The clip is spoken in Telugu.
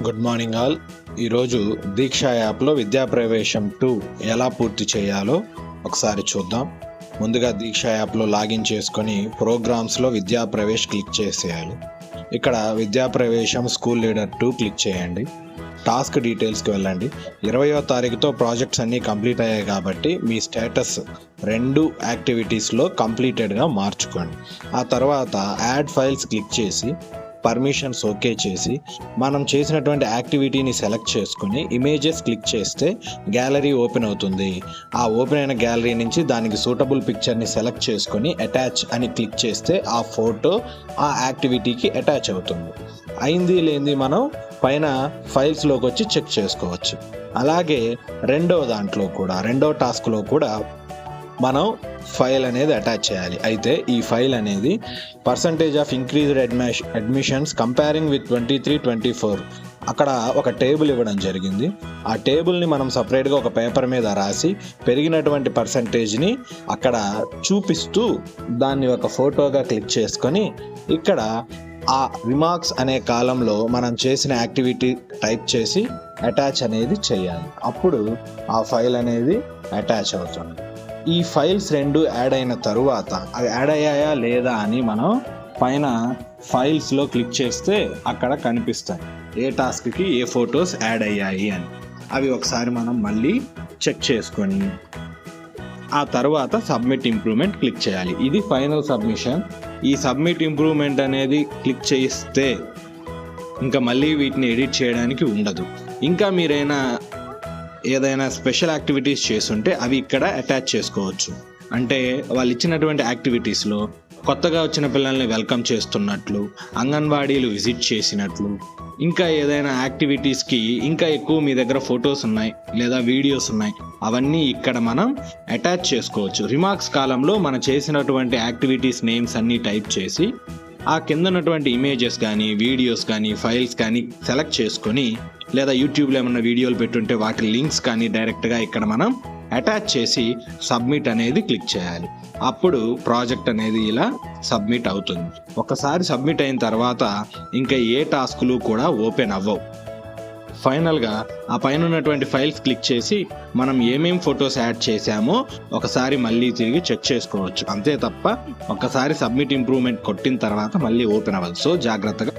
Good morning all. ఈరోజు దీక్ష యాప్లో విద్యా ప్రవేశం 2 ఎలా పూర్తి చేయాలో ఒకసారి చూద్దాం. ముందుగా దీక్ష యాప్లో లాగిన్ చేసుకొని ప్రోగ్రామ్స్లో విద్యా ప్రవేశ్ క్లిక్ చేసేయాలి. ఇక్కడ విద్యా ప్రవేశం స్కూల్ లీడర్ 2 క్లిక్ చేయండి. టాస్క్ డీటెయిల్స్కి వెళ్ళండి. 20వ తారీఖుతో ప్రాజెక్ట్స్ అన్నీ కంప్లీట్ అయ్యాయి కాబట్టి మీ స్టేటస్ 2 యాక్టివిటీస్లో కంప్లీటెడ్గా మార్చుకోండి. ఆ తర్వాత యాడ్ ఫైల్స్ క్లిక్ చేసి పర్మిషన్స్ ఓకే చేసి మనం చేసినటువంటి యాక్టివిటీని సెలెక్ట్ చేసుకుని ఇమేజెస్ క్లిక్ చేస్తే గ్యాలరీ ఓపెన్ అవుతుంది. ఆ ఓపెన్ అయిన గ్యాలరీ నుంచి దానికి సూటబుల్ పిక్చర్ని సెలెక్ట్ చేసుకొని అటాచ్ అని క్లిక్ చేస్తే ఆ ఫోటో ఆ యాక్టివిటీకి అటాచ్ అవుతుంది. అయింది లేనిది మనం పైన ఫైల్స్లోకి వచ్చి చెక్ చేసుకోవచ్చు. అలాగే రెండో టాస్క్లో కూడా మనం ఫైల్ అనేది అటాచ్ చేయాలి. అయితే ఈ ఫైల్ అనేది percentage of increased admissions comparing with 23-24 అక్కడ ఒక టేబుల్ ఇవ్వడం జరిగింది. ఆ టేబుల్ని మనం సపరేట్గా ఒక పేపర్ మీద రాసి పెరిగినటువంటి పర్సంటేజ్ని అక్కడ చూపిస్తూ దాన్ని ఒక ఫోటోగా క్లిక్ చేసుకొని ఇక్కడ ఆ రిమార్క్స్ అనే కాలంలో మనం చేసిన యాక్టివిటీ టైప్ చేసి అటాచ్ అనేది చేయాలి. అప్పుడు ఆ ఫైల్ అనేది అటాచ్ అవుతుంది. ఈ ఫైల్స్ 2 యాడ్ అయిన తరువాత అవి యాడ్ అయ్యాయా లేదా అని మనం పైన ఫైల్స్లో క్లిక్ చేస్తే అక్కడ కనిపిస్తాయి ఏ టాస్క్కి ఏ ఫొటోస్ యాడ్ అయ్యాయి అని. అవి ఒకసారి మనం మళ్ళీ చెక్ చేసుకొని ఆ తర్వాత సబ్మిట్ ఇంప్రూవ్మెంట్ క్లిక్ చేయాలి. ఇది ఫైనల్ సబ్మిషన్. ఈ సబ్మిట్ ఇంప్రూవ్మెంట్ అనేది క్లిక్ చేస్తే ఇంకా మళ్ళీ వీటిని ఎడిట్ చేయడానికి ఉండదు. ఇంకా ఏదైనా స్పెషల్ యాక్టివిటీస్ చేస్తుంటే అవి ఇక్కడ అటాచ్ చేసుకోవచ్చు. అంటే వాళ్ళు ఇచ్చినటువంటి యాక్టివిటీస్లో కొత్తగా వచ్చిన పిల్లల్ని వెల్కమ్ చేస్తున్నట్లు, అంగన్వాడీలు విజిట్ చేసినట్లు, ఇంకా ఏదైనా యాక్టివిటీస్కి ఇంకా ఎక్కువ మీ దగ్గర ఫొటోస్ ఉన్నాయి లేదా వీడియోస్ ఉన్నాయి, అవన్నీ ఇక్కడ మనం అటాచ్ చేసుకోవచ్చు. రిమార్క్స్ కాలంలో మనం చేసినటువంటి యాక్టివిటీస్ నేమ్స్ అన్నీ టైప్ చేసి ఆ కింద ఉన్నటువంటి ఇమేజెస్ కానీ వీడియోస్ కానీ ఫైల్స్ కానీ సెలెక్ట్ చేసుకొని లేదా యూట్యూబ్లో ఏమన్నా వీడియోలు పెట్టుంటే వాటి లింక్స్ కానీ డైరెక్ట్గా ఇక్కడ మనం అటాచ్ చేసి సబ్మిట్ అనేది క్లిక్ చేయాలి. అప్పుడు ప్రాజెక్ట్ అనేది ఇలా సబ్మిట్ అవుతుంది. ఒకసారి సబ్మిట్ అయిన తర్వాత ఇంకా ఏ టాస్కులు కూడా ఓపెన్ అవ్వవు. ఫైనల్గా ఆ పైన ఉన్నటువంటి ఫైల్స్ క్లిక్ చేసి మనం ఏమేం ఫొటోస్ యాడ్ చేసామో ఒకసారి మళ్ళీ తిరిగి చెక్ చేసుకోవచ్చు. అంతే తప్ప ఒక్కసారి సబ్మిట్ ఇంప్రూవ్మెంట్ కొట్టిన తర్వాత మళ్ళీ ఓపెన్ అవ్వదు. సో జాగ్రత్తగా